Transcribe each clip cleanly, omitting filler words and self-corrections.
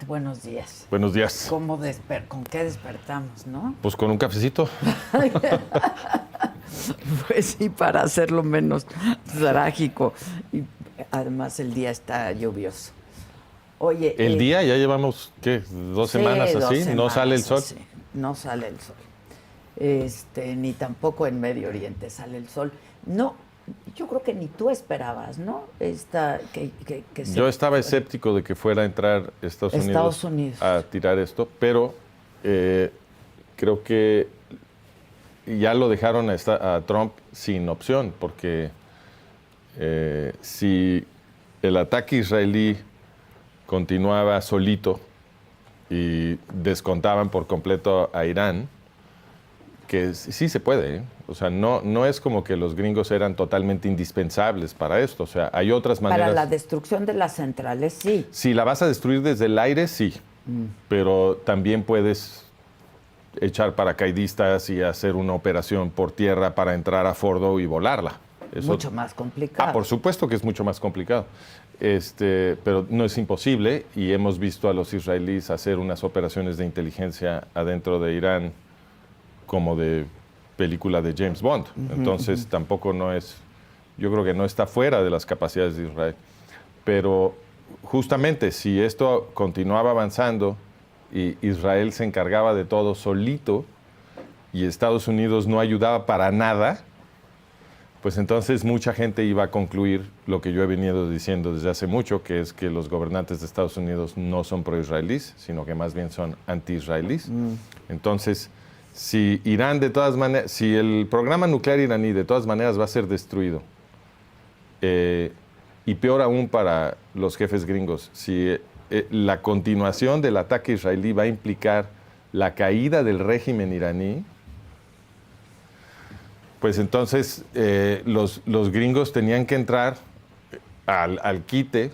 presidente, buenos días. Buenos días. ¿Con qué despertamos, no? Pues con un cafecito. Pues sí, para hacerlo menos trágico. Y además el día está lluvioso. Oye. El día ya llevamos, ¿qué? ¿2 semanas así? ¿No sale el sol? Así. No sale el sol. Ni tampoco en Medio Oriente sale el sol. No, yo creo que ni tú esperabas, ¿no? Yo estaba escéptico de que fuera a entrar Estados Unidos a tirar esto, pero creo que ya lo dejaron a Trump sin opción, porque si el ataque israelí continuaba solito y descontaban por completo a Irán, que sí se puede, ¿eh? O sea, no es como que los gringos eran totalmente indispensables para esto. O sea, hay otras maneras. Para la destrucción de las centrales, sí. Si la vas a destruir desde el aire, sí. Pero también puedes echar paracaidistas y hacer una operación por tierra para entrar a Fordo y volarla. Mucho más complicado. Por supuesto que es mucho más complicado. Pero no es imposible, y hemos visto a los israelíes hacer unas operaciones de inteligencia adentro de Irán como de película de James Bond. Entonces tampoco yo creo que no está fuera de las capacidades de Israel. Pero justamente si esto continuaba avanzando y Israel se encargaba de todo solito y Estados Unidos no ayudaba para nada, pues entonces mucha gente iba a concluir lo que yo he venido diciendo desde hace mucho, que es que los gobernantes de Estados Unidos no son pro-israelíes, sino que más bien son anti-israelíes. Entonces, si Irán de todas maneras, si el programa nuclear iraní de todas maneras va a ser destruido, y peor aún para los jefes gringos, si la continuación del ataque israelí va a implicar la caída del régimen iraní, pues entonces los gringos tenían que entrar al quite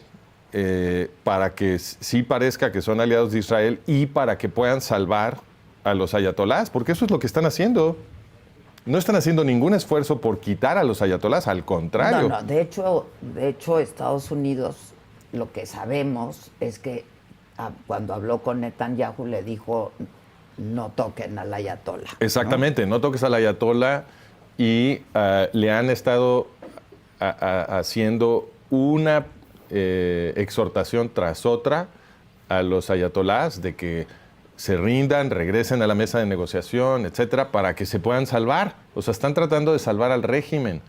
para que sí parezca que son aliados de Israel y para que puedan salvar a los ayatolás, porque eso es lo que están haciendo. No están haciendo ningún esfuerzo por quitar a los ayatolás, al contrario. No, de hecho Estados Unidos, lo que sabemos es que cuando habló con Netanyahu le dijo no toquen al ayatolá. Exactamente, no toques al ayatolá. Y le han estado haciendo una exhortación tras otra a los ayatolás de que se rindan, regresen a la mesa de negociación, etcétera, para que se puedan salvar. O sea, están tratando de salvar al régimen,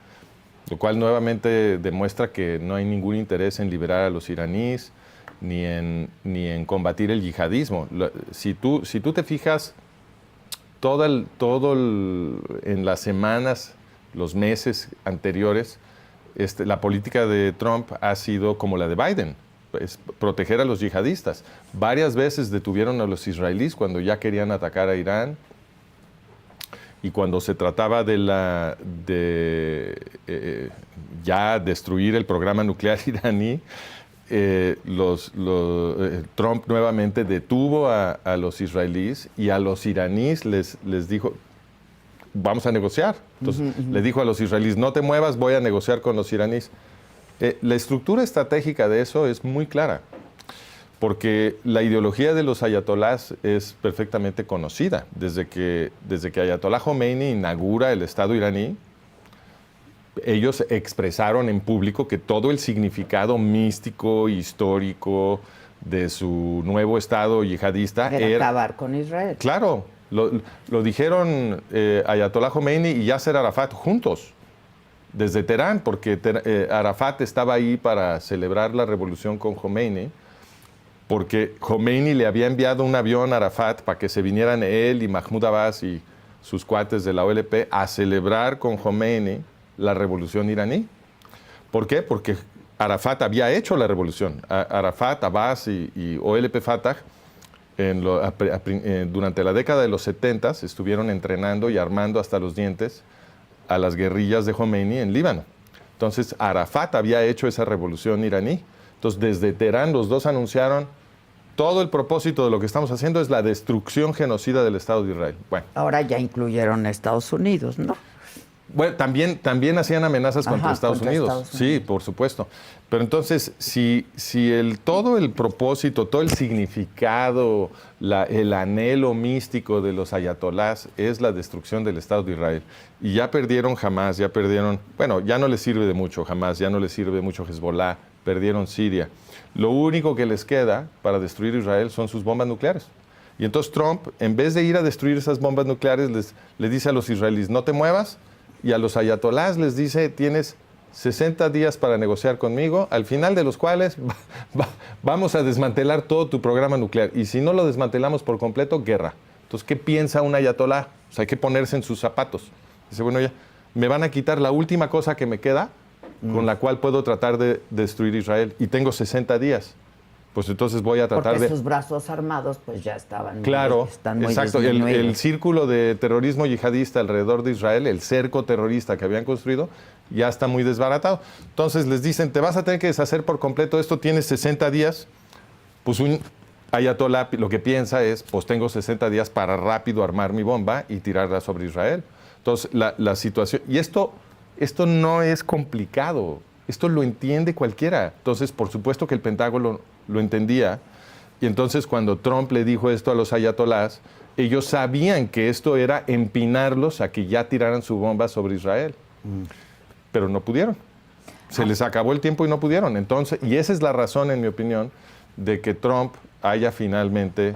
lo cual nuevamente demuestra que no hay ningún interés en liberar a los iraníes ni en combatir el yihadismo. Si tú te fijas, en las semanas, los meses anteriores, la política de Trump ha sido como la de Biden, es proteger a los yihadistas. Varias veces detuvieron a los israelíes cuando ya querían atacar a Irán, y cuando se trataba de ya destruir el programa nuclear iraní, Trump nuevamente detuvo a los israelíes, y a los iraníes les dijo, vamos a negociar. Entonces le dijo a los israelíes, no te muevas, voy a negociar con los iraníes. La estructura estratégica de eso es muy clara, porque la ideología de los ayatolás es perfectamente conocida. Desde que Ayatollah Khomeini inaugura el Estado iraní, ellos expresaron en público que todo el significado místico, histórico de su nuevo Estado yihadista era acabar con Israel. Claro, lo dijeron Ayatollah Khomeini y Yasser Arafat juntos, desde Teherán, porque Arafat estaba ahí para celebrar la revolución con Khomeini, porque Khomeini le había enviado un avión a Arafat para que se vinieran él y Mahmoud Abbas y sus cuates de la OLP a celebrar con Khomeini la revolución iraní. ¿Por qué? Porque Arafat había hecho la revolución. Arafat, Abbas y OLP Fatah durante la década de los 70 estuvieron entrenando y armando hasta los dientes a las guerrillas de Khomeini en Líbano. Entonces Arafat había hecho esa revolución iraní. Entonces desde Teherán los dos anunciaron, todo el propósito de lo que estamos haciendo es la destrucción genocida del Estado de Israel. Bueno. Ahora ya incluyeron a Estados Unidos, ¿no? Bueno, también hacían amenazas contra Estados Unidos. Sí, por supuesto. Pero entonces, si todo el propósito, todo el significado, el anhelo místico de los ayatolás es la destrucción del Estado de Israel, y ya perdieron Hamás, bueno, ya no les sirve de mucho Hamás, ya no les sirve de mucho Hezbollah, perdieron Siria. Lo único que les queda para destruir Israel son sus bombas nucleares. Y entonces Trump, en vez de ir a destruir esas bombas nucleares, les dice a los israelíes, no te muevas, y a los ayatolás les dice, tienes 60 días para negociar conmigo, al final de los cuales vamos a desmantelar todo tu programa nuclear. Y si no lo desmantelamos por completo, guerra. Entonces, ¿qué piensa un ayatolá? O sea, hay que ponerse en sus zapatos. Dice, bueno, ya, me van a quitar la última cosa que me queda, con la cual puedo tratar de destruir Israel. Y tengo 60 días. Pues entonces voy a tratar porque sus brazos armados pues ya estaban están muy exacto, el círculo de terrorismo yihadista alrededor de Israel, el cerco terrorista que habían construido, ya está muy desbaratado. Entonces les dicen, te vas a tener que deshacer por completo esto, tienes 60 días. Pues un ayatolá lo que piensa es, pues tengo 60 días para rápido armar mi bomba y tirarla sobre Israel. Entonces la situación, y esto no es complicado, esto lo entiende cualquiera. Entonces, por supuesto que el Pentágono lo entendía, y entonces cuando Trump le dijo esto a los ayatolás, ellos sabían que esto era empinarlos a que ya tiraran su bomba sobre Israel, pero no pudieron. Se les acabó el tiempo y no pudieron. Entonces, y esa es la razón, en mi opinión, de que Trump haya finalmente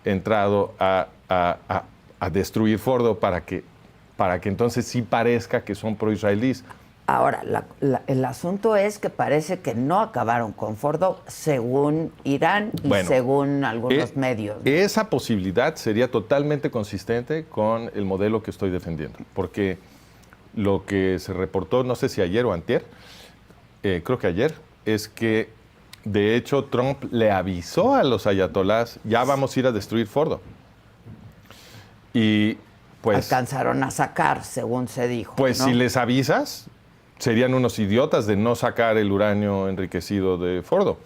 entrado a destruir Fordo para que entonces sí parezca que son pro-israelíes. Ahora, el asunto es que parece que no acabaron con Fordo, según Irán y según algunos medios, ¿no? Esa posibilidad sería totalmente consistente con el modelo que estoy defendiendo, porque lo que se reportó, no sé si ayer o antier, creo que ayer, es que de hecho Trump le avisó a los ayatolás, ya vamos a ir a destruir Fordo. Y pues alcanzaron a sacar, según se dijo. Pues ¿no? Si les avisas, serían unos idiotas de no sacar el uranio enriquecido de Fordo.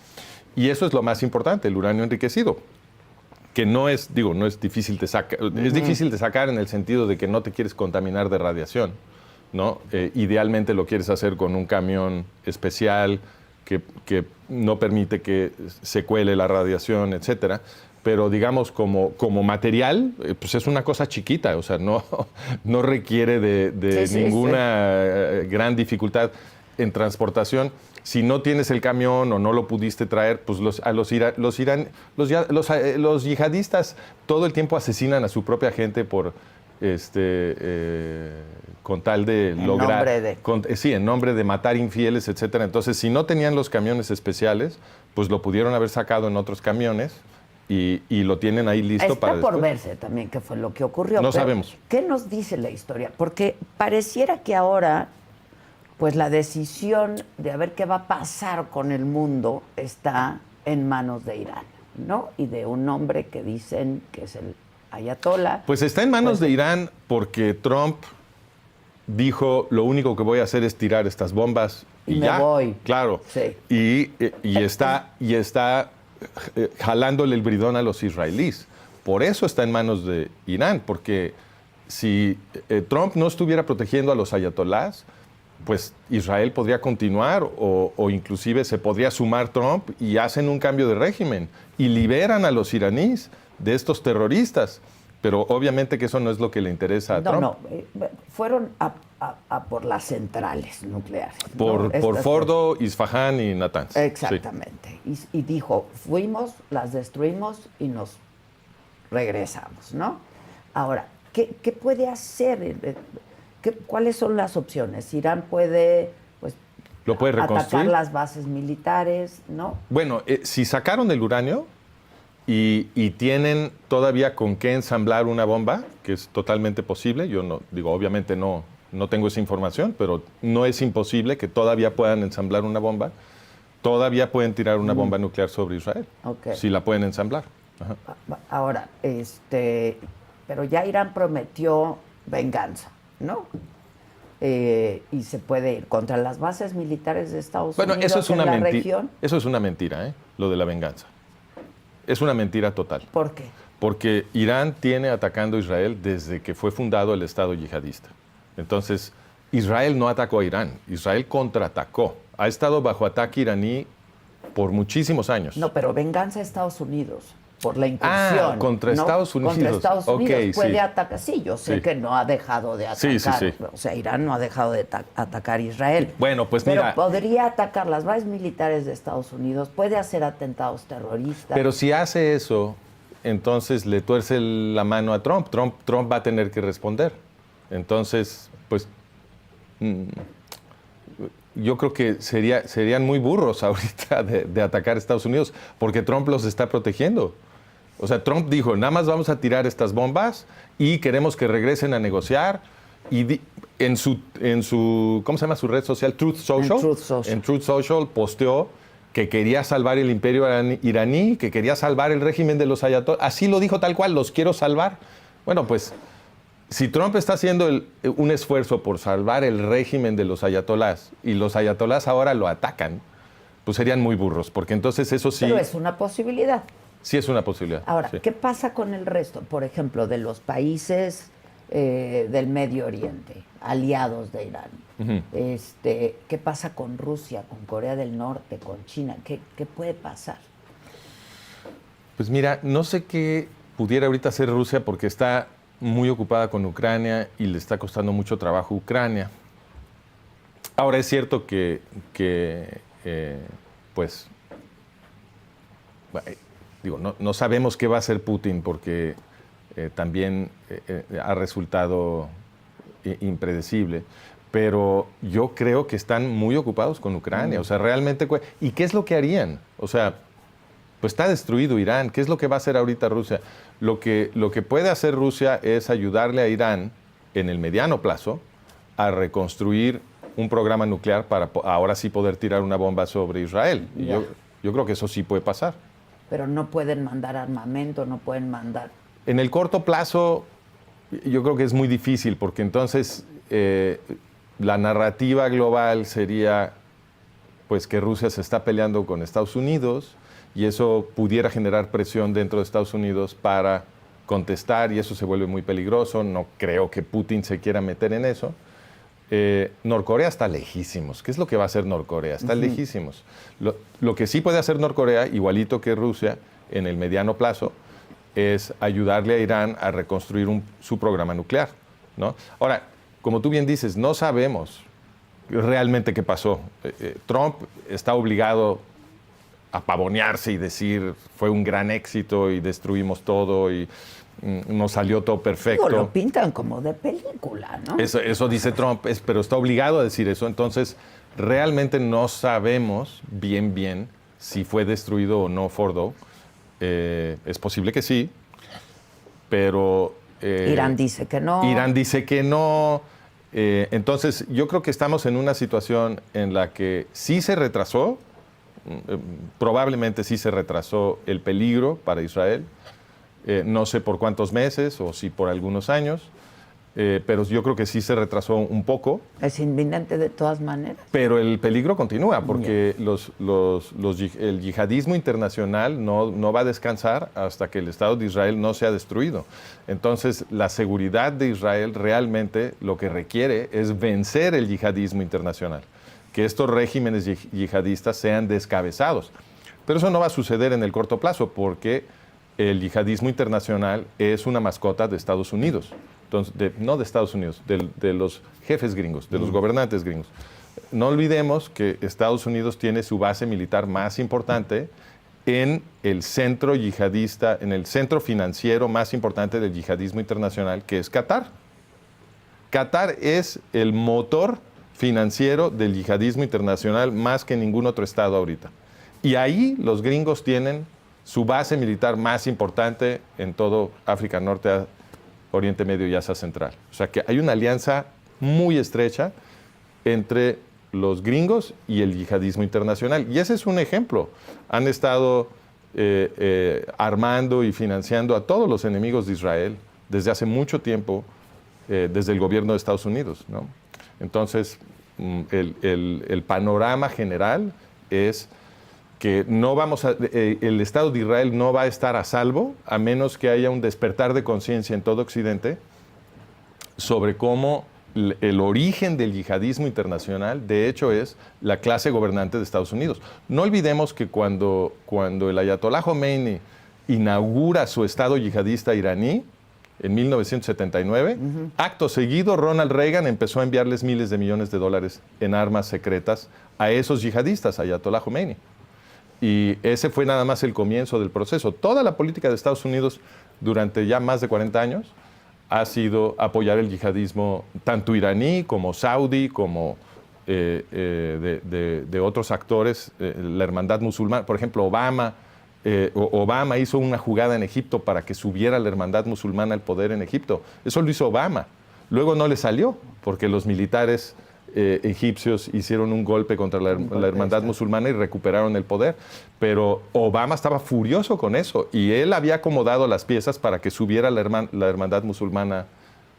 Y eso es lo más importante, el uranio enriquecido, que no es difícil de sacar. Es difícil de sacar en el sentido de que no te quieres contaminar de radiación, ¿no? Idealmente lo quieres hacer con un camión especial que no permite que se cuele la radiación, etcétera. Pero digamos como material, pues es una cosa chiquita, o sea, no requiere de ninguna gran dificultad en transportación. Si no tienes el camión o no lo pudiste traer, pues los yihadistas todo el tiempo asesinan a su propia gente por con tal de lograr, en nombre de matar infieles, etcétera. Entonces, si no tenían los camiones especiales, pues lo pudieron haber sacado en otros camiones. Y lo tienen ahí listo para después. Está por verse también qué fue lo que ocurrió. No sabemos. ¿Qué nos dice la historia? Porque pareciera que ahora, pues la decisión de a ver qué va a pasar con el mundo está en manos de Irán, ¿no? Y de un hombre que dicen que es el ayatolá. Pues está en manos de Irán porque Trump dijo, lo único que voy a hacer es tirar estas bombas y me ya. Voy. Claro. Sí. Y está jalándole el bridón a los israelíes. Por eso está en manos de Irán, porque si Trump no estuviera protegiendo a los ayatolás, pues Israel podría continuar o inclusive se podría sumar Trump y hacen un cambio de régimen y liberan a los iraníes de estos terroristas. Pero obviamente que eso no es lo que le interesa a Trump. Fueron a por las centrales nucleares. Por Fordo, Isfahán y Natanz. Exactamente. Sí. Y dijo, fuimos, las destruimos y nos regresamos, ¿no? Ahora, ¿qué puede hacer? ¿Cuáles son las opciones? Irán puede, pues, ¿lo puede reconstruir? Atacar las bases militares, ¿no? Bueno, si sacaron el uranio y tienen todavía con qué ensamblar una bomba, que es totalmente posible, yo no digo, obviamente no tengo esa información, pero no es imposible que todavía puedan ensamblar una bomba, todavía pueden tirar una bomba nuclear sobre Israel, si la pueden ensamblar. Ajá. Ahora, pero ya Irán prometió venganza, ¿no? Y se puede ir contra las bases militares de Estados Unidos en la región. Eso es una mentira, lo de la venganza. Es una mentira total. ¿Por qué? Porque Irán tiene atacando a Israel desde que fue fundado el Estado yihadista. Entonces, Israel no atacó a Irán, Israel contraatacó. Ha estado bajo ataque iraní por muchísimos años. No, pero venganza a Estados Unidos por la incursión. Contra Estados Unidos. Contra Estados Unidos puede sí. atacar. Sí, yo sé que no ha dejado de atacar. Sí. O sea, Irán no ha dejado de atacar a Israel. Bueno, pues pero mira. podría atacar las bases militares de Estados Unidos, puede hacer atentados terroristas. Pero si hace eso, entonces le tuerce la mano a Trump. Trump va a tener que responder. Entonces, pues, yo creo que serían muy burros ahorita de atacar a Estados Unidos, porque Trump los está protegiendo. O sea, Trump dijo, nada más vamos a tirar estas bombas y queremos que regresen a negociar. Y en su ¿cómo se llama su red social? Truth Social. En Truth Social posteó que quería salvar el imperio iraní, que quería salvar el régimen de los ayatolás. Así lo dijo tal cual, los quiero salvar. Bueno, pues, si Trump está haciendo un esfuerzo por salvar el régimen de los ayatolás y los ayatolás ahora lo atacan, pues serían muy burros, porque entonces eso sí... Pero es una posibilidad. Sí es una posibilidad. Ahora, sí. ¿qué pasa con el resto? Por ejemplo, de los países del Medio Oriente, aliados de Irán. Uh-huh. ¿Qué pasa con Rusia, con Corea del Norte, con China? ¿Qué puede pasar? Pues mira, no sé qué pudiera ahorita hacer Rusia porque está muy ocupada con Ucrania y le está costando mucho trabajo Ucrania. Ahora es cierto que pues, digo, no sabemos qué va a hacer Putin porque también ha resultado impredecible, pero yo creo que están muy ocupados con Ucrania. O sea, realmente, ¿y qué es lo que harían? O sea, pues está destruido Irán. ¿Qué es lo que va a hacer ahorita Rusia? Lo que puede hacer Rusia es ayudarle a Irán en el mediano plazo a reconstruir un programa nuclear para ahora sí poder tirar una bomba sobre Israel. Y yo creo que eso sí puede pasar. Pero no pueden mandar armamento, no pueden mandar... En el corto plazo, yo creo que es muy difícil, porque entonces la narrativa global sería pues que Rusia se está peleando con Estados Unidos y eso pudiera generar presión dentro de Estados Unidos para contestar y eso se vuelve muy peligroso. No creo que Putin se quiera meter en eso. Norcorea está lejísimos. ¿Qué es lo que va a hacer Norcorea? Está lejísimos. Lo que sí puede hacer Norcorea, igualito que Rusia, en el mediano plazo, es ayudarle a Irán a reconstruir su programa nuclear, ¿no? Ahora, como tú bien dices, no sabemos realmente qué pasó. Trump está obligado a pavonearse y decir fue un gran éxito y destruimos todo y nos salió todo perfecto. Lo pintan como de película, ¿no? Eso dice Trump, pero está obligado a decir eso. Entonces, realmente no sabemos bien si fue destruido o no Fordow. Es posible que sí, pero... Irán dice que no. Irán dice que no. Entonces, yo creo que estamos en una situación en la que sí se retrasó, probablemente sí se retrasó el peligro para Israel. No sé por cuántos meses o si por algunos años, pero yo creo que sí se retrasó un poco. Es inminente de todas maneras. Pero el peligro continúa porque el yihadismo internacional no va a descansar hasta que el Estado de Israel no sea destruido. Entonces, la seguridad de Israel realmente lo que requiere es vencer el yihadismo internacional, que estos regímenes yihadistas sean descabezados. Pero eso no va a suceder en el corto plazo porque el yihadismo internacional es una mascota de Estados Unidos. Entonces, no de Estados Unidos, de los jefes gringos, de los gobernantes gringos. No olvidemos que Estados Unidos tiene su base militar más importante en el centro yihadista, en el centro financiero más importante del yihadismo internacional, que es Qatar. Qatar es el motor financiero del yihadismo internacional más que ningún otro estado ahorita. Y ahí los gringos tienen su base militar más importante en todo África Norte, Oriente Medio y Asia Central. O sea que hay una alianza muy estrecha entre los gringos y el yihadismo internacional. Y ese es un ejemplo. Han estado armando y financiando a todos los enemigos de Israel desde hace mucho tiempo, desde el gobierno de Estados Unidos, ¿no? Entonces, el panorama general es que el Estado de Israel no va a estar a salvo a menos que haya un despertar de conciencia en todo Occidente sobre cómo el origen del yihadismo internacional, de hecho, es la clase gobernante de Estados Unidos. No olvidemos que cuando el ayatolá Khomeini inaugura su Estado yihadista iraní, en 1979, acto seguido, Ronald Reagan empezó a enviarles miles de millones de dólares en armas secretas a esos yihadistas, ayatolá Khomeini. Y ese fue nada más el comienzo del proceso. Toda la política de Estados Unidos durante ya más de 40 años ha sido apoyar el yihadismo tanto iraní como saudí, como de otros actores, la hermandad musulmana. Por ejemplo, Obama hizo una jugada en Egipto para que subiera la hermandad musulmana al poder en Egipto. Eso lo hizo Obama. Luego no le salió porque los militares egipcios hicieron un golpe contra la hermandad musulmana y recuperaron el poder. Pero Obama estaba furioso con eso y él había acomodado las piezas para que subiera la hermandad musulmana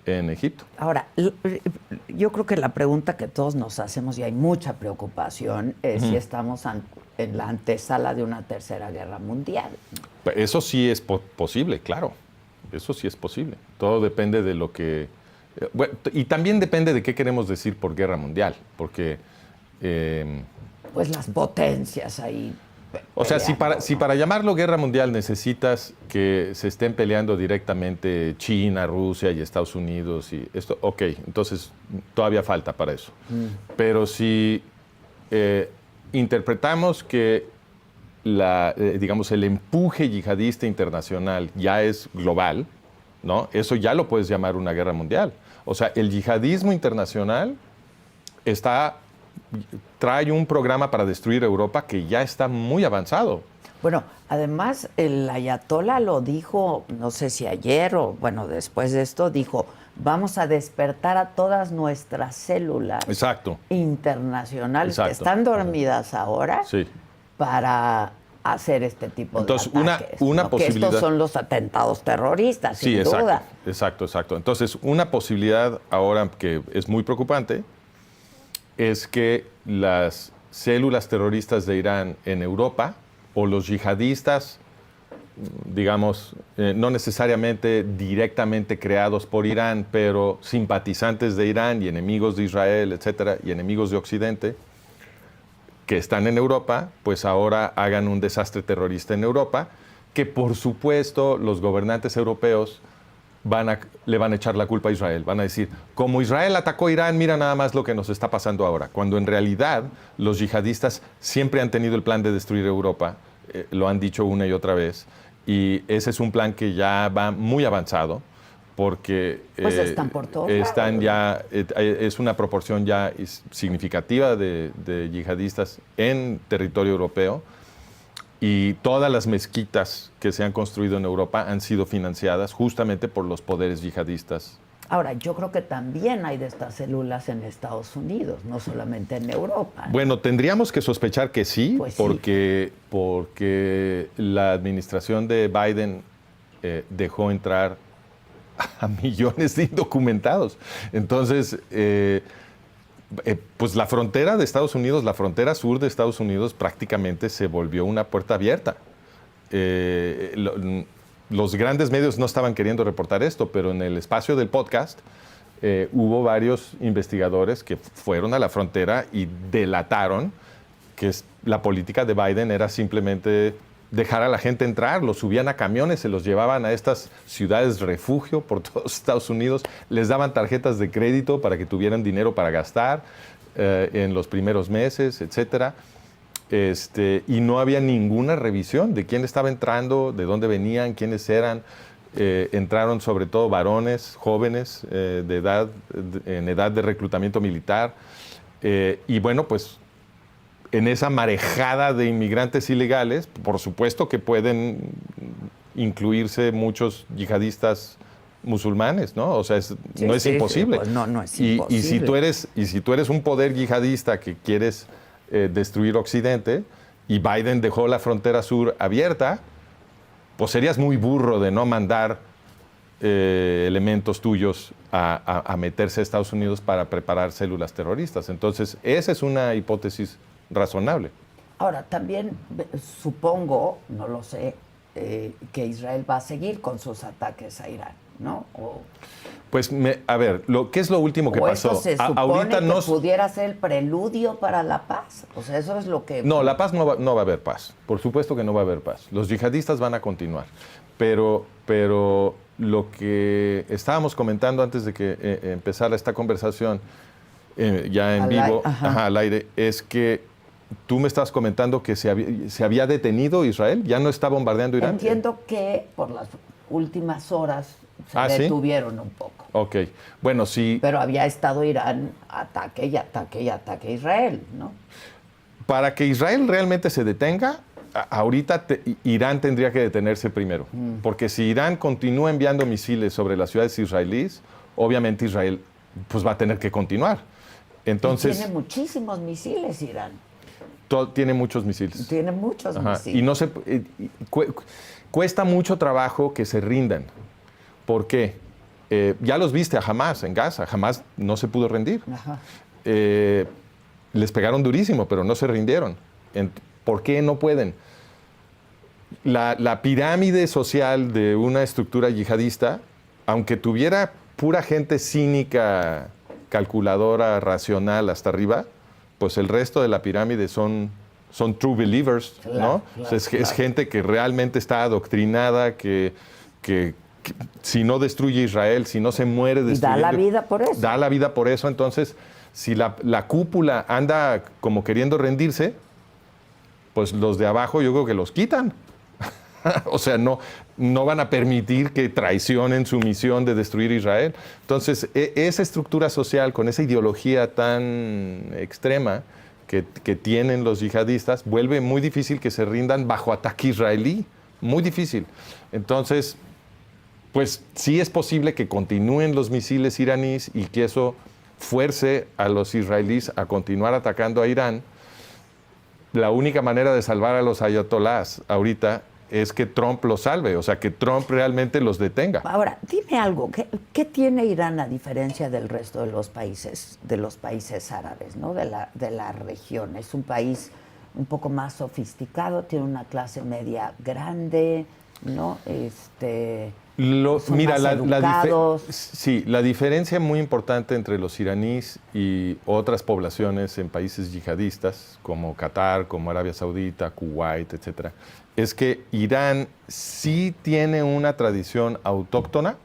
en Egipto. Ahora, yo creo que la pregunta que todos nos hacemos, y hay mucha preocupación, es si estamos en la antesala de una tercera guerra mundial. Eso sí es posible, claro. Eso sí es posible. Todo depende de lo que... Bueno, y también depende de qué queremos decir por guerra mundial, porque... pues las potencias ahí... O sea, si para llamarlo guerra mundial necesitas que se estén peleando directamente China, Rusia y Estados Unidos y esto, ok, entonces todavía falta para eso. Pero si interpretamos que digamos, el empuje yihadista internacional ya es global, ¿no? Eso ya lo puedes llamar una guerra mundial. O sea, el yihadismo internacional trae un programa para destruir Europa que ya está muy avanzado. Bueno, además el ayatolá lo dijo, no sé si ayer o bueno, después de esto, dijo, vamos a despertar a todas nuestras células internacionales que están dormidas ahora para hacer este tipo de ataques. Una posibilidad. Que estos son los atentados terroristas, sin duda. Exacto. Entonces, una posibilidad ahora que es muy preocupante es que las células terroristas de Irán en Europa o los yihadistas, digamos, no necesariamente directamente creados por Irán, pero simpatizantes de Irán y enemigos de Israel, etcétera, y enemigos de Occidente, que están en Europa, pues ahora hagan un desastre terrorista en Europa, que por supuesto los gobernantes europeos le van a echar la culpa a Israel. Van a decir, como Israel atacó a Irán, mira nada más lo que nos está pasando ahora. Cuando en realidad los yihadistas siempre han tenido el plan de destruir Europa, lo han dicho una y otra vez, y ese es un plan que ya va muy avanzado, porque pues están por todos lados. Es una proporción ya significativa de yihadistas en territorio europeo. Y todas las mezquitas que se han construido en Europa han sido financiadas justamente por los poderes yihadistas. Ahora, yo creo que también hay de estas células en Estados Unidos, no solamente en Europa. Bueno, tendríamos que sospechar que sí, pues porque la administración de Biden dejó entrar a millones de indocumentados. Entonces... pues la frontera de Estados Unidos, la frontera sur de Estados Unidos prácticamente se volvió una puerta abierta. Los grandes medios no estaban queriendo reportar esto, pero en el espacio del podcast hubo varios investigadores que fueron a la frontera y delataron que la política de Biden era simplemente dejar a la gente entrar, los subían a camiones, se los llevaban a estas ciudades refugio por todos Estados Unidos, les daban tarjetas de crédito para que tuvieran dinero para gastar en los primeros meses, etcétera. Y no había ninguna revisión de quién estaba entrando, de dónde venían, quiénes eran. Entraron sobre todo varones, jóvenes, en edad de reclutamiento militar. Y bueno, pues en esa marejada de inmigrantes ilegales, por supuesto que pueden incluirse muchos yihadistas musulmanes, ¿no? O sea, no es imposible. Pues no es imposible. Y si tú eres un poder yihadista que quieres destruir Occidente y Biden dejó la frontera sur abierta, pues serías muy burro de no mandar elementos tuyos a meterse a Estados Unidos para preparar células terroristas. Entonces, esa es una hipótesis razonable. Ahora, también supongo, no lo sé, que Israel va a seguir con sus ataques a Irán, ¿no? Pues, a ver, ¿qué es lo último que o pasó? esto se supone Ahorita que no pudiera ser el preludio para la paz. O sea, eso es lo que... No, la paz no va a haber paz. Por supuesto que no va a haber paz. Los yihadistas van a continuar. Pero lo que estábamos comentando antes de que empezara esta conversación, ya en vivo, al aire, es que tú me estás comentando que se había detenido Israel, ya no está bombardeando Irán. Entiendo que por las últimas horas se ¿sí? detuvieron un poco. Ok, bueno, sí. Pero había estado Irán ataque y ataque y ataque a Israel, ¿no? Para que Israel realmente se detenga, ahorita Irán tendría que detenerse primero. Porque si Irán continúa enviando misiles sobre las ciudades israelíes, obviamente Israel pues, va a tener que continuar. Entonces, tiene muchísimos misiles Irán. Tiene muchos misiles. Tiene muchos misiles. Y no cuesta mucho trabajo que se rindan. ¿Por qué? Ya los viste a Hamas en Gaza. Hamas no se pudo rendir. Les pegaron durísimo, pero no se rindieron. ¿Por qué no pueden? La pirámide social de una estructura yihadista, aunque tuviera pura gente cínica, calculadora, racional hasta arriba, pues el resto de la pirámide son true believers, ¿no? Es gente que realmente está adoctrinada, que si no destruye Israel, si no se muere destruyendo... Y da la vida por eso. Da la vida por eso. Entonces, si la cúpula anda como queriendo rendirse, pues los de abajo yo creo que los quitan. O sea, no van a permitir que traicionen su misión de destruir Israel. Entonces, esa estructura social, con esa ideología tan extrema que tienen los yihadistas, vuelve muy difícil que se rindan bajo ataque israelí. Muy difícil. Entonces, pues sí es posible que continúen los misiles iraníes y que eso fuerce a los israelíes a continuar atacando a Irán. La única manera de salvar a los ayatolás ahorita es que Trump los salve, o sea, que Trump realmente los detenga. Ahora, dime algo, ¿qué tiene Irán a diferencia del resto de los países árabes, ¿no? de la región? Es un país un poco más sofisticado, tiene una clase media grande, ¿no? Son Mira, más educados. sí, la diferencia muy importante entre los iraníes y otras poblaciones en países yihadistas, como Qatar, como Arabia Saudita, Kuwait, etcétera, es que Irán sí tiene una tradición autóctona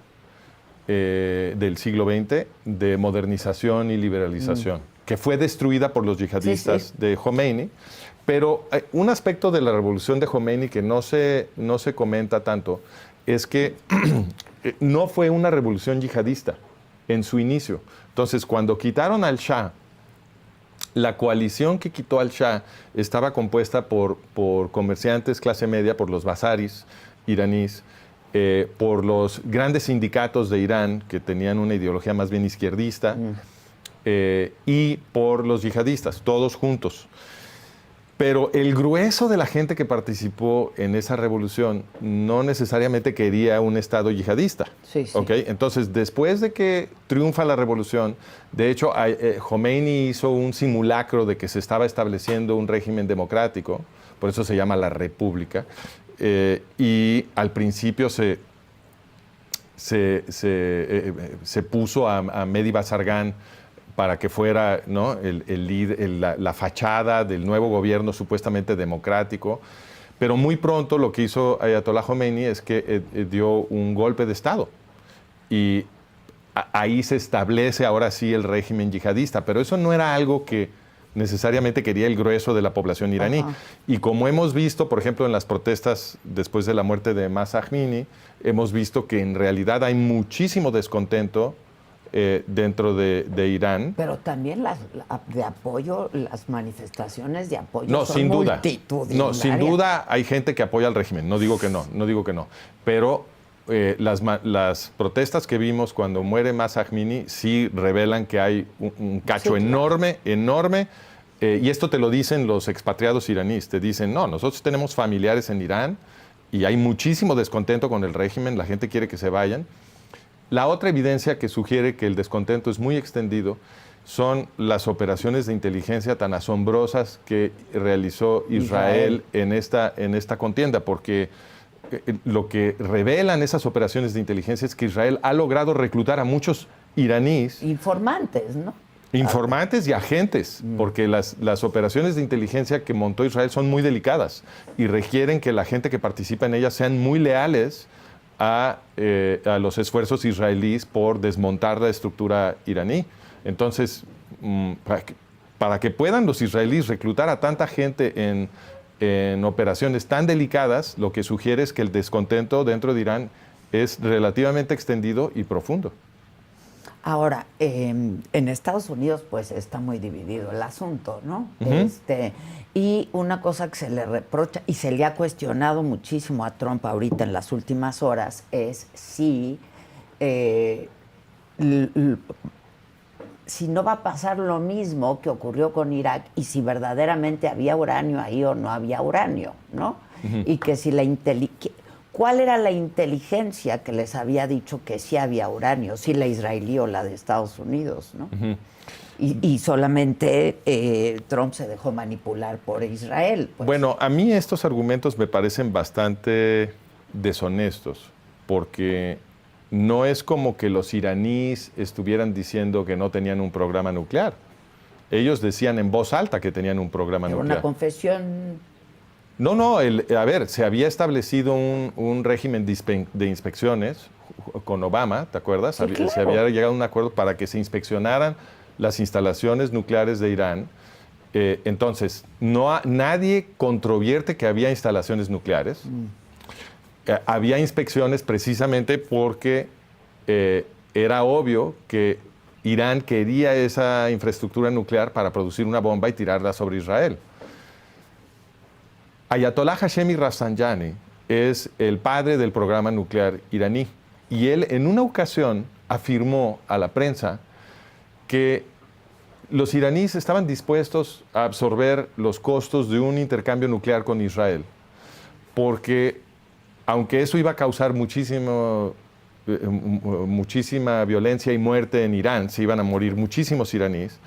del siglo XX de modernización y liberalización, que fue destruida por los yihadistas de Khomeini. Pero un aspecto de la revolución de Khomeini que no se comenta tanto es que no fue una revolución yihadista en su inicio. Entonces, cuando quitaron al Shah, la coalición que quitó al Shah estaba compuesta por comerciantes clase media, por los bazaris iraníes, por los grandes sindicatos de Irán, que tenían una ideología más bien izquierdista, y por los yihadistas, todos juntos. Pero el grueso de la gente que participó en esa revolución no necesariamente quería un Estado yihadista. Sí. ¿Okay? Entonces, después de que triunfa la revolución, de hecho, Khomeini hizo un simulacro de que se estaba estableciendo un régimen democrático, por eso se llama la República, y al principio se puso a Mehdi Bazargan para que fuera, ¿no?, la fachada del nuevo gobierno supuestamente democrático. Pero muy pronto lo que hizo Ayatollah Khomeini es que dio un golpe de Estado. Y ahí se establece ahora sí el régimen yihadista. Pero eso no era algo que necesariamente quería el grueso de la población iraní. Y como hemos visto, por ejemplo, en las protestas después de la muerte de Mahsa Amini, hemos visto que en realidad hay muchísimo descontento dentro de Irán. Pero también de apoyo, las manifestaciones de apoyo no, son sin duda. multitudinarias. No, sin duda hay gente que apoya al régimen, no digo que no. Pero las protestas que vimos cuando muere Mahsa Amini sí revelan que hay un cacho enorme. Y esto te lo dicen los expatriados iraníes. Te dicen, no, nosotros tenemos familiares en Irán y hay muchísimo descontento con el régimen, la gente quiere que se vayan. La otra evidencia que sugiere que el descontento es muy extendido son las operaciones de inteligencia tan asombrosas que realizó Israel en esta contienda, porque lo que revelan esas operaciones de inteligencia es que Israel ha logrado reclutar a muchos iraníes. Informantes, ¿no? Informantes y agentes, porque las operaciones de inteligencia que montó Israel son muy delicadas y requieren que la gente que participa en ellas sean muy leales a los esfuerzos israelíes por desmontar la estructura iraní. Entonces, para que puedan los israelíes reclutar a tanta gente en operaciones tan delicadas, lo que sugiere es que el descontento dentro de Irán es relativamente extendido y profundo. Ahora, en Estados Unidos pues está muy dividido el asunto, ¿no? Y una cosa que se le reprocha y se le ha cuestionado muchísimo a Trump ahorita en las últimas horas es si no va a pasar lo mismo que ocurrió con Irak y si verdaderamente había uranio ahí o no había uranio, ¿no? Y que si ¿cuál era la inteligencia que les había dicho que sí había uranio? Si la israelí o la de Estados Unidos, ¿no? Y solamente Trump se dejó manipular por Israel. Pues. Bueno, a mí estos argumentos me parecen bastante deshonestos, porque no es como que los iraníes estuvieran diciendo que no tenían un programa nuclear. Ellos decían en voz alta que tenían un programa nuclear. Una confesión. No, a ver, se había establecido un régimen de inspecciones con Obama, ¿te acuerdas? Sí, claro. Se había llegado a un acuerdo para que se inspeccionaran las instalaciones nucleares de Irán. Entonces, nadie controvierte que había instalaciones nucleares. Había inspecciones precisamente porque era obvio que Irán quería esa infraestructura nuclear para producir una bomba y tirarla sobre Israel. Ayatollah Hashemi Rafsanjani es el padre del programa nuclear iraní y él en una ocasión afirmó a la prensa que los iraníes estaban dispuestos a absorber los costos de un intercambio nuclear con Israel, porque aunque eso iba a causar muchísima violencia y muerte en Irán, se iban a morir muchísimos iraníes,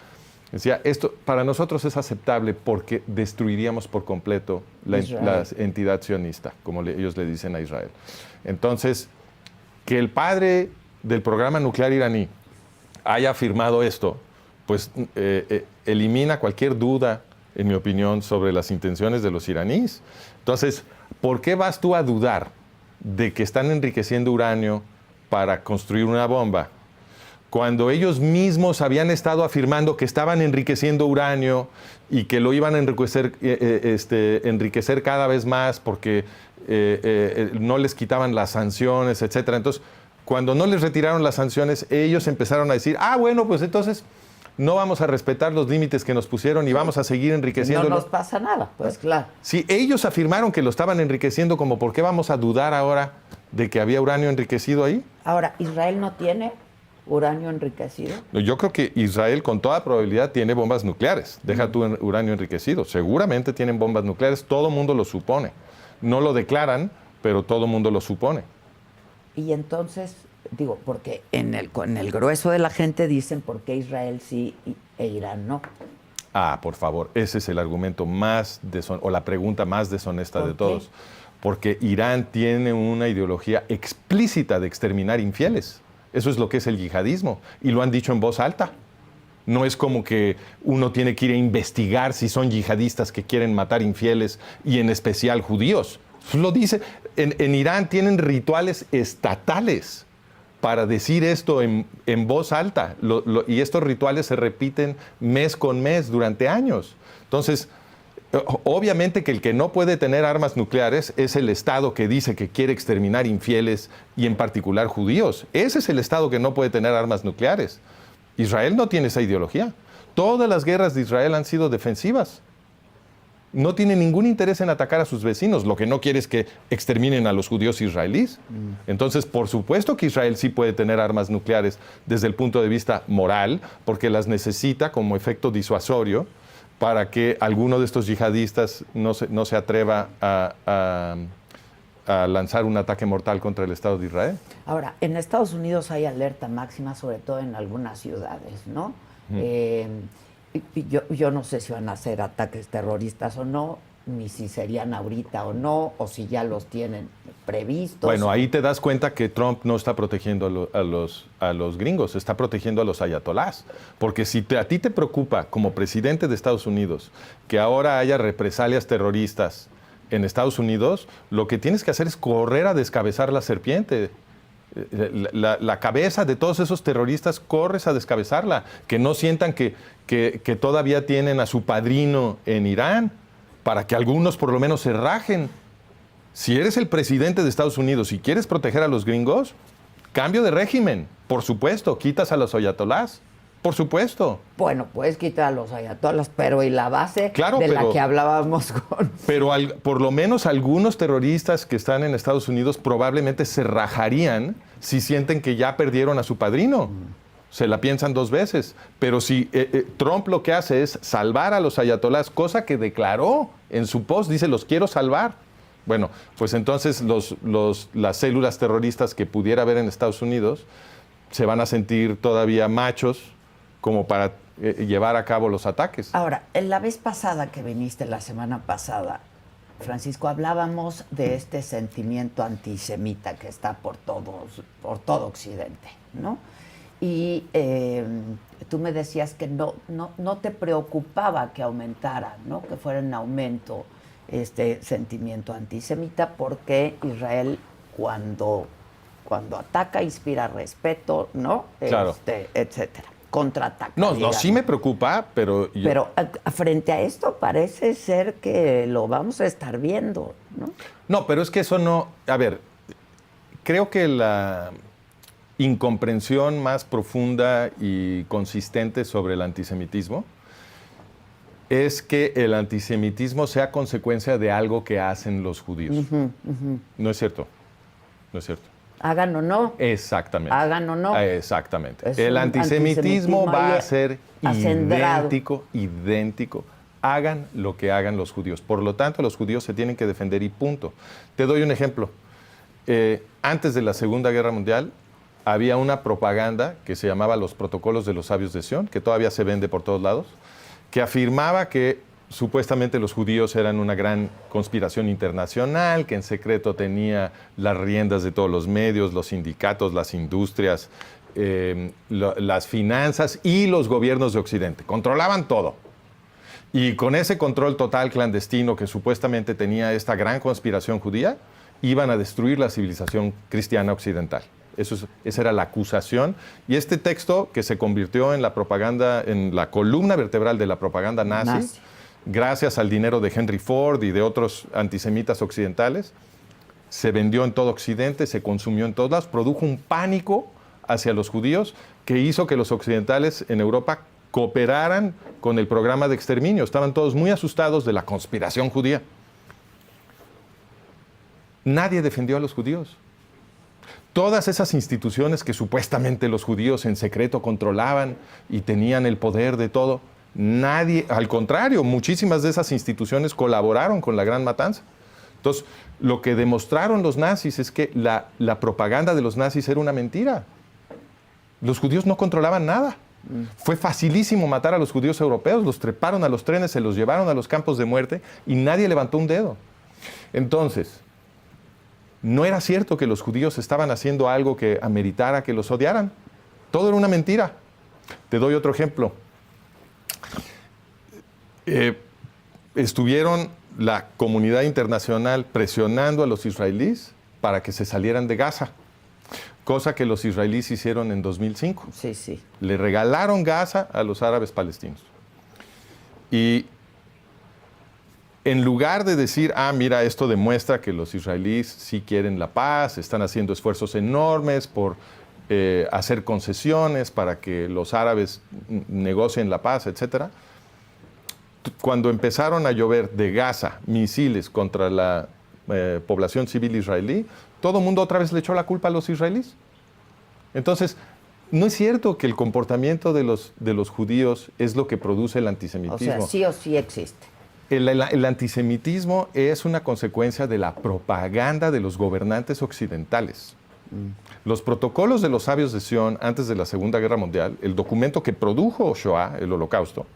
decía, esto para nosotros es aceptable porque destruiríamos por completo la entidad sionista, como ellos le dicen a Israel. Entonces, que el padre del programa nuclear iraní haya afirmado esto, pues elimina cualquier duda, en mi opinión, sobre las intenciones de los iraníes. Entonces, ¿por qué vas tú a dudar de que están enriqueciendo uranio para construir una bomba? Cuando ellos mismos habían estado afirmando que estaban enriqueciendo uranio y que lo iban a enriquecer cada vez más porque no les quitaban las sanciones, etc. Entonces, cuando no les retiraron las sanciones, ellos empezaron a decir, bueno, pues entonces no vamos a respetar los límites que nos pusieron y vamos a seguir enriqueciéndolo. No nos pasa nada, pues claro. Si ellos afirmaron que lo estaban enriqueciendo, ¿como por qué vamos a dudar ahora de que había uranio enriquecido ahí? Ahora, ¿Israel no tiene uranio enriquecido? Yo creo que Israel con toda probabilidad tiene bombas nucleares. Deja tu uranio enriquecido. Seguramente tienen bombas nucleares. Todo el mundo lo supone. No lo declaran, pero todo el mundo lo supone. Y entonces, digo, porque en el grueso de la gente dicen por qué Israel sí e Irán no. Por favor, ese es el argumento más o la pregunta más deshonesta de todos. Porque Irán tiene una ideología explícita de exterminar infieles. Eso es lo que es el yihadismo, y lo han dicho en voz alta. No es como que uno tiene que ir a investigar si son yihadistas que quieren matar infieles, y en especial judíos. Lo dice. En Irán tienen rituales estatales para decir esto en voz alta, y estos rituales se repiten mes con mes durante años. Entonces, obviamente que el que no puede tener armas nucleares es el Estado que dice que quiere exterminar infieles y en particular judíos. Ese es el Estado que no puede tener armas nucleares. Israel no tiene esa ideología. Todas las guerras de Israel han sido defensivas. No tiene ningún interés en atacar a sus vecinos. Lo que no quiere es que exterminen a los judíos israelíes. Entonces, por supuesto que Israel sí puede tener armas nucleares desde el punto de vista moral, porque las necesita como efecto disuasorio, para que alguno de estos yihadistas no se atreva a lanzar un ataque mortal contra el Estado de Israel. Ahora, en Estados Unidos hay alerta máxima, sobre todo en algunas ciudades, ¿no? Yo no sé si van a hacer ataques terroristas o no. ni si serían ahorita o no, o si ya los tienen previstos. Bueno, ahí te das cuenta que Trump no está protegiendo a los gringos, está protegiendo a los ayatolás. Porque si a ti te preocupa, como presidente de Estados Unidos, que ahora haya represalias terroristas en Estados Unidos, lo que tienes que hacer es correr a descabezar la serpiente. La cabeza de todos esos terroristas, corres a descabezarla. Que no sientan que todavía tienen a su padrino en Irán, para que algunos por lo menos se rajen. Si eres el presidente de Estados Unidos y quieres proteger a los gringos, cambio de régimen, por supuesto, quitas a los ayatolás, por supuesto. Bueno, puedes quitar a los ayatolás, pero ¿y la base Claro, la que hablábamos con...? Pero por lo menos algunos terroristas que están en Estados Unidos probablemente se rajarían si sienten que ya perdieron a su padrino. Se la piensan dos veces. Pero si Trump lo que hace es salvar a los ayatolás, cosa que declaró en su post, dice, los quiero salvar. Bueno, pues entonces las células terroristas que pudiera haber en Estados Unidos se van a sentir todavía machos como para llevar a cabo los ataques. Ahora, en la vez pasada que viniste, la semana pasada, Francisco, hablábamos de este sentimiento antisemita que está por todo Occidente, ¿no? Y tú me decías que no te preocupaba que aumentara, ¿no? Que fuera en aumento este sentimiento antisemita, porque Israel cuando ataca inspira respeto, ¿no? Claro. Etcétera. Contraataca. No, sí me preocupa, pero... Pero frente a esto parece ser que lo vamos a estar viendo, ¿no? No, pero es que eso no... A ver, creo que la incomprensión más profunda y consistente sobre el antisemitismo es que el antisemitismo sea consecuencia de algo que hacen los judíos. No es cierto. No es cierto. Hagan o no. Exactamente. Hagan o no. Exactamente. Es el un antisemitismo va a ser acendrado. idéntico. Hagan lo que hagan los judíos. Por lo tanto, los judíos se tienen que defender y punto. Te doy un ejemplo. Antes de la Segunda Guerra Mundial, había una propaganda que se llamaba los protocolos de los sabios de Sión, que todavía se vende por todos lados, que afirmaba que supuestamente los judíos eran una gran conspiración internacional, que en secreto tenía las riendas de todos los medios, los sindicatos, las industrias, las finanzas y los gobiernos de Occidente. Controlaban todo. Y con ese control total clandestino que supuestamente tenía esta gran conspiración judía, iban a destruir la civilización cristiana occidental. Esa era la acusación. Y este texto, que se convirtió en la propaganda, en la columna vertebral de la propaganda nazi, gracias al dinero de Henry Ford y de otros antisemitas occidentales, se vendió en todo Occidente, se consumió en todos lados, produjo un pánico hacia los judíos que hizo que los occidentales en Europa cooperaran con el programa de exterminio. Estaban todos muy asustados de la conspiración judía. Nadie defendió a los judíos. Todas esas instituciones que supuestamente los judíos en secreto controlaban y tenían el poder de todo, nadie, al contrario, muchísimas de esas instituciones colaboraron con la Gran Matanza. Entonces, lo que demostraron los nazis es que la propaganda de los nazis era una mentira. Los judíos no controlaban nada. Fue facilísimo matar a los judíos europeos, los treparon a los trenes, se los llevaron a los campos de muerte y nadie levantó un dedo. Entonces, no era cierto que los judíos estaban haciendo algo que ameritara que los odiaran. Todo era una mentira. Te doy otro ejemplo. Estuvieron la comunidad internacional presionando a los israelíes para que se salieran de Gaza, cosa que los israelíes hicieron en 2005. Sí. Le regalaron Gaza a los árabes palestinos. Y en lugar de decir, mira, esto demuestra que los israelíes sí quieren la paz, están haciendo esfuerzos enormes por hacer concesiones para que los árabes negocien la paz, etcétera. Cuando empezaron a llover de Gaza misiles contra la población civil israelí, todo el mundo otra vez le echó la culpa a los israelíes. Entonces, no es cierto que el comportamiento de los judíos es lo que produce el antisemitismo. O sea, sí o sí existe. El antisemitismo es una consecuencia de la propaganda de los gobernantes occidentales. Los protocolos de los sabios de Sión antes de la Segunda Guerra Mundial, el documento que produjo Shoah, el Holocausto,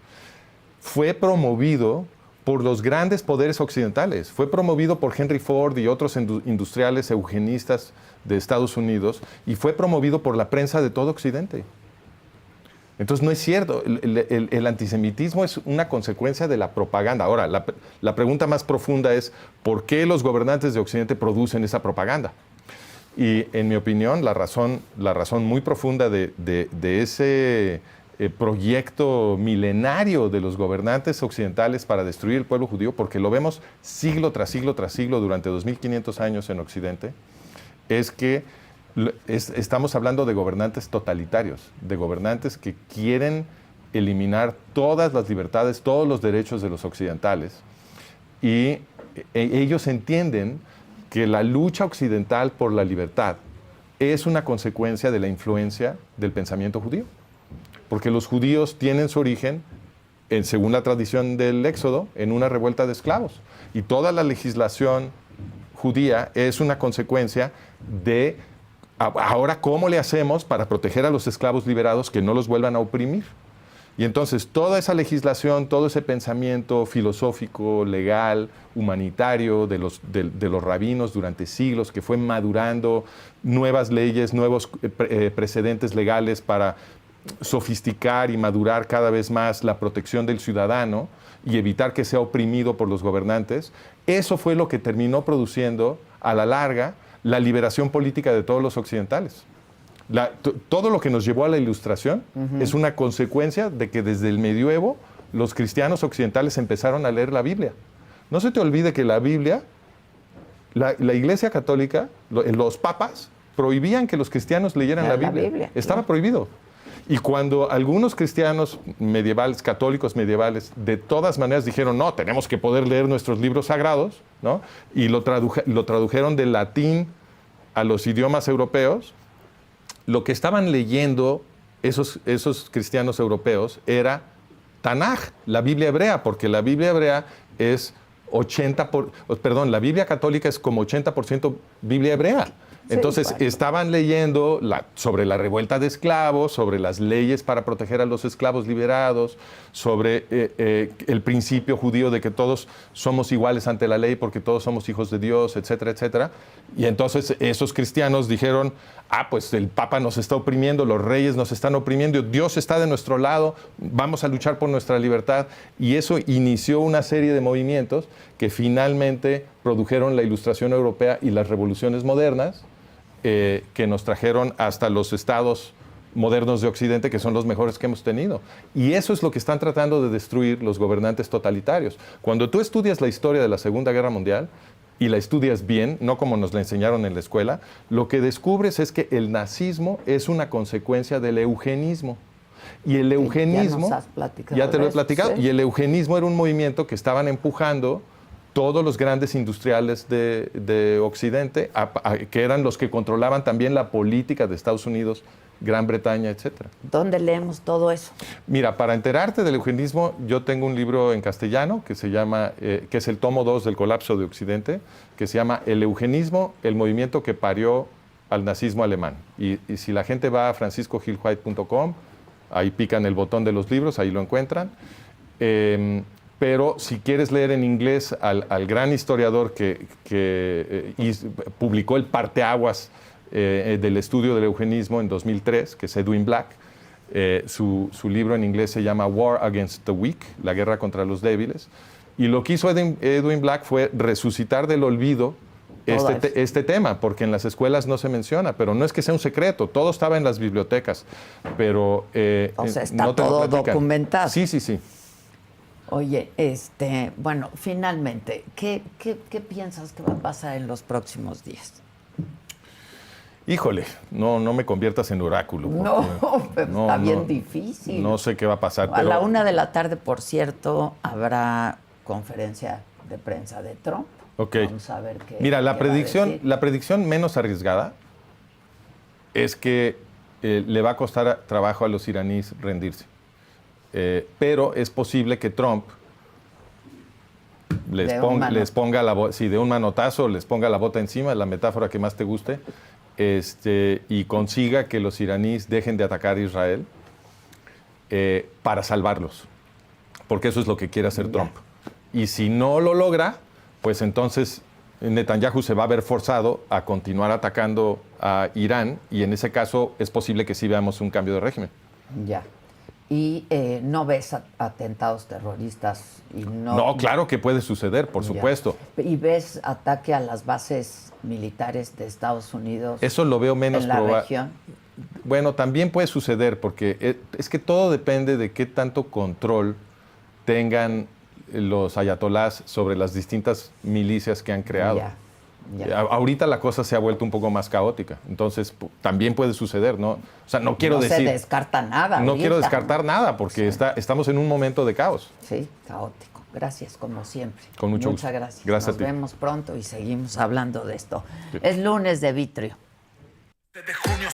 fue promovido por los grandes poderes occidentales. Fue promovido por Henry Ford y otros industriales eugenistas de Estados Unidos y fue promovido por la prensa de todo Occidente. Entonces no es cierto, el antisemitismo es una consecuencia de la propaganda. Ahora, la pregunta más profunda es, ¿por qué los gobernantes de Occidente producen esa propaganda? Y en mi opinión, la razón muy profunda de ese proyecto milenario de los gobernantes occidentales para destruir el pueblo judío, porque lo vemos siglo tras siglo tras siglo durante 2500 años en Occidente, es que estamos hablando de gobernantes totalitarios, de gobernantes que quieren eliminar todas las libertades, todos los derechos de los occidentales. Y ellos entienden que la lucha occidental por la libertad es una consecuencia de la influencia del pensamiento judío. Porque los judíos tienen su origen, según la tradición del Éxodo, en una revuelta de esclavos. Y toda la legislación judía es una consecuencia de ahora cómo le hacemos para proteger a los esclavos liberados que no los vuelvan a oprimir. Y entonces toda esa legislación, todo ese pensamiento filosófico, legal, humanitario de los rabinos durante siglos, que fue madurando nuevas leyes, nuevos precedentes legales para sofisticar y madurar cada vez más la protección del ciudadano y evitar que sea oprimido por los gobernantes, eso fue lo que terminó produciendo a la larga la liberación política de todos los occidentales. Todo lo que nos llevó a la Ilustración es una consecuencia de que desde el medioevo los cristianos occidentales empezaron a leer la Biblia. No se te olvide que la Biblia, la Iglesia Católica, los papas, prohibían que los cristianos leyeran la Biblia. Estaba prohibido. Y cuando algunos cristianos medievales, católicos medievales, de todas maneras dijeron, no, tenemos que poder leer nuestros libros sagrados, ¿no? Y lo tradujeron del latín a los idiomas europeos, lo que estaban leyendo esos cristianos europeos era Tanaj, la Biblia hebrea, porque la Biblia hebrea es la Biblia católica es como 80% Biblia hebrea. Entonces, sí, bueno, estaban leyendo sobre la revuelta de esclavos, sobre las leyes para proteger a los esclavos liberados, sobre el principio judío de que todos somos iguales ante la ley porque todos somos hijos de Dios, etcétera, etcétera. Y entonces esos cristianos dijeron, pues el Papa nos está oprimiendo, los reyes nos están oprimiendo, Dios está de nuestro lado, vamos a luchar por nuestra libertad. Y eso inició una serie de movimientos que finalmente produjeron la Ilustración europea y las revoluciones modernas, que nos trajeron hasta los estados modernos de Occidente, que son los mejores que hemos tenido. Y eso es lo que están tratando de destruir los gobernantes totalitarios. Cuando tú estudias la historia de la Segunda Guerra Mundial, y la estudias bien, no como nos la enseñaron en la escuela, lo que descubres es que el nazismo es una consecuencia del eugenismo. Y el eugenismo, ya te lo he platicado, ¿sí? Y el eugenismo era un movimiento que estaban empujando todos los grandes industriales de Occidente, que eran los que controlaban también la política de Estados Unidos, Gran Bretaña, etc. ¿Dónde leemos todo eso? Mira, para enterarte del eugenismo, yo tengo un libro en castellano que se llama, que es el tomo 2 del colapso de Occidente, que se llama El eugenismo, el movimiento que parió al nazismo alemán. Y si la gente va a franciscogilwhite.com, ahí pican el botón de los libros, ahí lo encuentran. Pero si quieres leer en inglés al gran historiador que publicó el parteaguas del estudio del eugenismo en 2003, que es Edwin Black, su libro en inglés se llama War Against the Weak, la guerra contra los débiles, y lo que hizo Edwin Black fue resucitar del olvido este tema, porque en las escuelas no se menciona, pero no es que sea un secreto, todo estaba en las bibliotecas, pero o sea, está no te todo lo platican. Documentado. Sí, sí, sí. Oye, bueno, finalmente, ¿qué piensas que va a pasar en los próximos días? Híjole, no me conviertas en oráculo. Está bien difícil. No sé qué va a pasar. A la 1:00 p.m, por cierto, habrá conferencia de prensa de Trump. Okay. Vamos a ver qué. Mira, la qué predicción menos arriesgada es que le va a costar trabajo a los iraníes rendirse. Pero es posible que Trump les ponga de un manotazo, les ponga la bota encima, la metáfora que más te guste, y consiga que los iraníes dejen de atacar a Israel para salvarlos. Porque eso es lo que quiere hacer Trump. Y si no lo logra, pues entonces Netanyahu se va a ver forzado a continuar atacando a Irán y en ese caso es posible que sí veamos un cambio de régimen. Ya. ¿Y no ves atentados terroristas? No, claro que puede suceder, por supuesto. ¿Y ves ataque a las bases militares de Estados Unidos? Eso lo veo menos en la probable. región. Bueno, también puede suceder porque es que todo depende de qué tanto control tengan los ayatolás sobre las distintas milicias que han creado. Ya. Ahorita la cosa se ha vuelto un poco más caótica, entonces también puede suceder, ¿no? O sea, no quiero decir... No se descarta nada. No ahorita. quiero descartar nada porque estamos en un momento de caos. Sí, caótico. Gracias, como siempre. Con mucho Muchas gusto. gracias. Gracias Nos a ti. vemos pronto y seguimos hablando de esto. Sí. Es lunes de Vitrio.